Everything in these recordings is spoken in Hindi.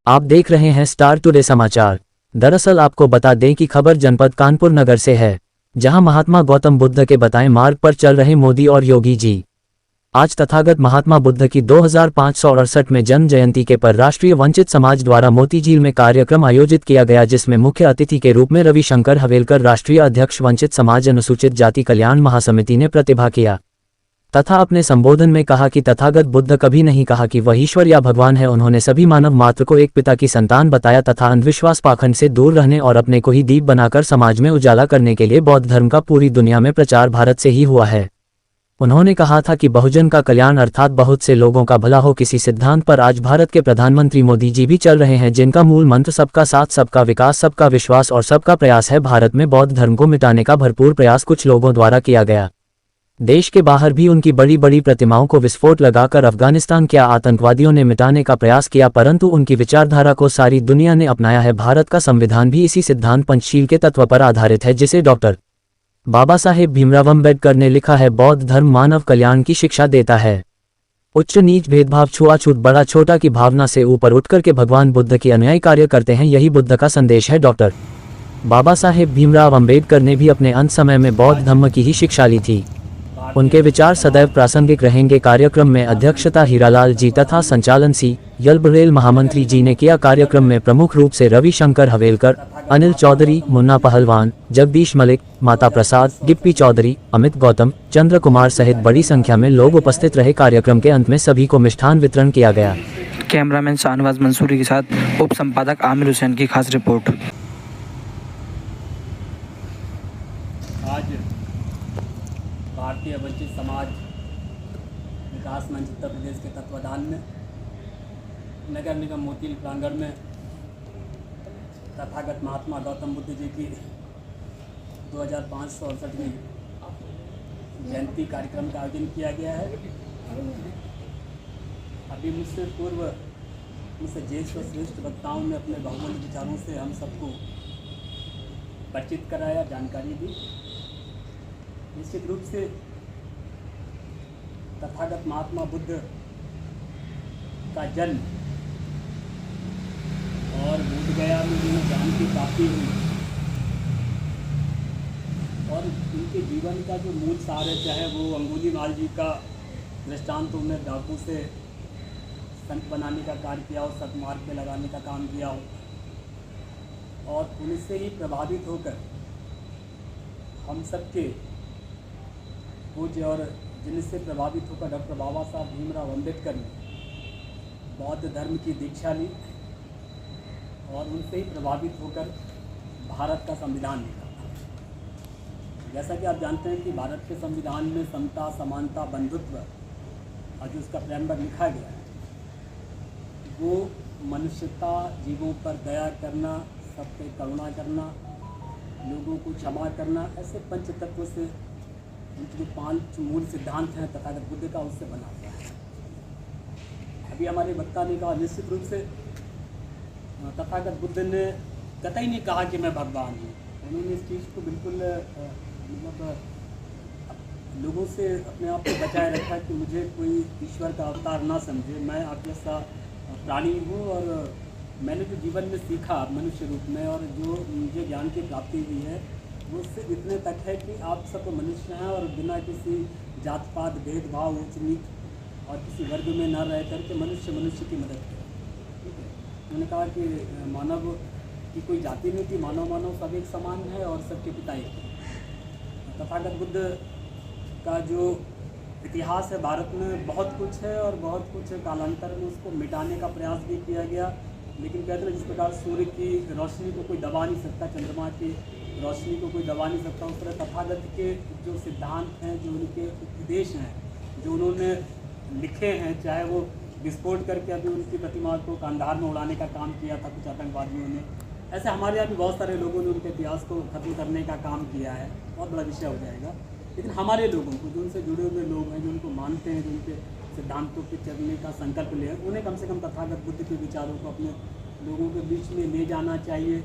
आप देख रहे हैं स्टार टुडे समाचार। दरअसल आपको बता दें कि खबर जनपद कानपुर नगर से है, जहां महात्मा गौतम बुद्ध के बताए मार्ग पर चल रहे मोदी और योगी जी आज तथागत महात्मा बुद्ध की 2568 में जन्म जयंती के पर राष्ट्रीय वंचित समाज द्वारा मोतीझील में कार्यक्रम आयोजित किया गया, जिसमें मुख्य अतिथि के रूप में रविशंकर हवेलकर, राष्ट्रीय अध्यक्ष वंचित समाज अनुसूचित जाति कल्याण महासमिति ने प्रतिभा किया तथा अपने संबोधन में कहा कि तथागत बुद्ध कभी नहीं कहा कि वह ईश्वर या भगवान है। उन्होंने सभी मानव मात्र को एक पिता की संतान बताया तथा अंधविश्वास पाखंड से दूर रहने और अपने को ही दीप बनाकर समाज में उजाला करने के लिए बौद्ध धर्म का पूरी दुनिया में प्रचार भारत से ही हुआ है। उन्होंने कहा था कि बहुजन का कल्याण अर्थात बहुत से लोगों का भला हो, किसी सिद्धांत पर आज भारत के प्रधानमंत्री मोदी जी भी चल रहे हैं, जिनका मूल मंत्र सबका साथ, सबका विकास, सबका विश्वास और सबका प्रयास है। भारत में बौद्ध धर्म को मिटाने का भरपूर प्रयास कुछ लोगों द्वारा किया गया। देश के बाहर भी उनकी बड़ी बड़ी प्रतिमाओं को विस्फोट लगाकर अफगानिस्तान के आतंकवादियों ने मिटाने का प्रयास किया, परंतु उनकी विचारधारा को सारी दुनिया ने अपनाया है। भारत का संविधान भी इसी सिद्धांत पंचशील के तत्व पर आधारित है, जिसे डॉक्टर बाबा साहेब भीमराव अम्बेडकर ने लिखा है। बौद्ध धर्म मानव कल्याण की शिक्षा देता है। उच्च नीच, भेदभाव, छुआछूत, बड़ा छोटा की भावना से ऊपर उठकर के भगवान बुद्ध के अनुयायी कार्य करते हैं, यही बुद्ध का संदेश है। डॉक्टर बाबा साहेब भीमराव अम्बेडकर ने भी अपने अंत समय में बौद्ध धर्म की ही शिक्षा ली थी। उनके विचार सदैव प्रासंगिक रहेंगे। कार्यक्रम में अध्यक्षता हीरालाल जी तथा संचालन सी यलबरेल महामंत्री जी ने किया। कार्यक्रम में प्रमुख रूप से रविशंकर हवेलकर, अनिल चौधरी, मुन्ना पहलवान, जगदीश मलिक, माता प्रसाद, गिप्पी चौधरी, अमित गौतम, चंद्र कुमार सहित बड़ी संख्या में लोग उपस्थित रहे। कार्यक्रम के अंत में सभी को मिष्ठान वितरण किया गया। कैमरामैन शाहनवाज मंसूरी के साथ उप संपादक आमिर हुसैन की खास रिपोर्ट। आज भारतीय वंचित समाज विकास मंच उत्तर प्रदेश के तत्वाधान में नगर निगम मोतीझील प्रांगण में तथागत महात्मा गौतम बुद्ध जी की 2568वीं जयंती कार्यक्रम का आयोजन किया गया है। अभी मुझसे पूर्व मुझसे ज्येष्ठ और श्रेष्ठ वक्ताओं ने अपने बहुमूल्य विचारों से हम सबको परिचित कराया, जानकारी दी। निश्चित रूप से तथागत महात्मा बुद्ध का जन्म और बोध गया में जिन्हें ज्ञान की प्राप्ति हुई और उनके जीवन का जो मूल सार है, चाहे वो अंगुलीमाल जी का दृष्टांत, उन्हें डाकू से संत बनाने का कार्य किया हो, सतमार्ग पे लगाने का काम किया हो, और उनसे ही प्रभावित होकर हम सबके पूज्य और जिनसे प्रभावित होकर डॉक्टर बाबा साहब भीमराव अम्बेडकर ने बौद्ध धर्म की दीक्षा ली और उनसे ही प्रभावित होकर भारत का संविधान लिखा। जैसा कि आप जानते हैं कि भारत के संविधान में समता, समानता, बंधुत्व और जो उसका प्रेमबल लिखा गया है वो मनुष्यता, जीवों पर दया करना, सब पे करुणा करना, लोगों को क्षमा करना, ऐसे पंच तत्व से जो 5 मूल सिद्धांत हैं तथागत बुद्ध का, उससे बना हुआ है। अभी हमारे वक्ता ने कहा, निश्चित रूप से तथागत बुद्ध ने कतई नहीं कहा कि मैं भगवान हूँ। उन्होंने इस चीज़ को बिल्कुल लोगों से अपने आप को बचाए रखा कि मुझे कोई ईश्वर का अवतार ना समझे, मैं आप जैसा प्राणी हूँ और मैंने जो जीवन में सीखा मनुष्य रूप में और जो मुझे ज्ञान की प्राप्ति हुई है वो सिर्फ इतने तक है कि आप सब मनुष्य हैं और बिना किसी जात पात, भेदभाव, ऊंच नीच और किसी वर्ग में न रह करके मनुष्य की मदद करें। ठीक है, उन्होंने कहा कि मानव की कोई जाति नहीं थी, मानव सब एक समान है और सबके पिता एक है। तथागत बुद्ध का जो इतिहास है भारत में बहुत कुछ है और बहुत कुछ कालांतर में उसको मिटाने का प्रयास भी किया गया, लेकिन कहते हैं जिस प्रकार सूर्य की रोशनी को कोई दबा नहीं सकता, चंद्रमा की रोशनी को कोई दबा नहीं सकता, उस तरह तथागत के जो सिद्धांत हैं, जो उनके उपदेश हैं, जो उन्होंने लिखे हैं, चाहे वो विस्फोट करके अभी उनकी प्रतिमा को कांधार में उड़ाने का काम किया था कुछ आतंकवादियों ने, ऐसे हमारे यहाँ भी बहुत सारे लोगों ने उनके इतिहास को खत्म करने का काम किया है। बहुत बड़ा विषय हो जाएगा, लेकिन हमारे लोगों को, जो उनसे जुड़े हुए लोग हैं, जो उनको मानते हैं, जो उनके सिद्धांतों पे चलने का संकल्प ले, उन्हें कम से कम तथागत बुद्ध के विचारों को अपने लोगों के बीच में ले जाना चाहिए।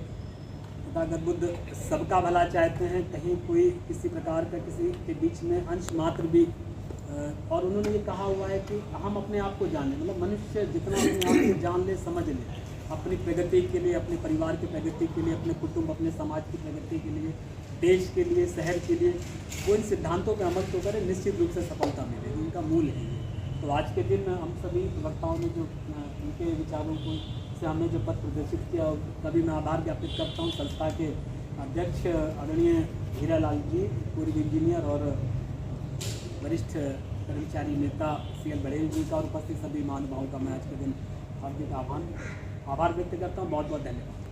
तथागत बुद्ध सबका भला चाहते हैं, कहीं कोई किसी प्रकार का किसी के बीच में अंश मात्र भी और उन्होंने ये कहा हुआ है कि हम अपने आप को जानें, मतलब मनुष्य जितना अपने आप को जान ले, समझ ले, अपनी प्रगति के लिए, अपने परिवार की प्रगति के लिए, अपने कुटुंब, अपने समाज की प्रगति के लिए, देश के लिए, शहर के लिए वो इन सिद्धांतों पर अमल तो करें, निश्चित रूप से सफलता मिलेगी। इनका मूल है ये। तो आज के दिन हम सभी वक्ताओं ने जो उनके विचारों को से हमने जो पद प्रदर्शित किया, तभी मैं आभार ज्ञापित करता हूँ संस्था के अध्यक्ष आदरणीय हीरालाल जी, पूर्व इंजीनियर और वरिष्ठ कर्मचारी नेता CL बड़ेल जी का और उपस्थित सभी महानुभावों का मैं आज के दिन हार्दिक आभार व्यक्त करता हूँ। बहुत बहुत धन्यवाद।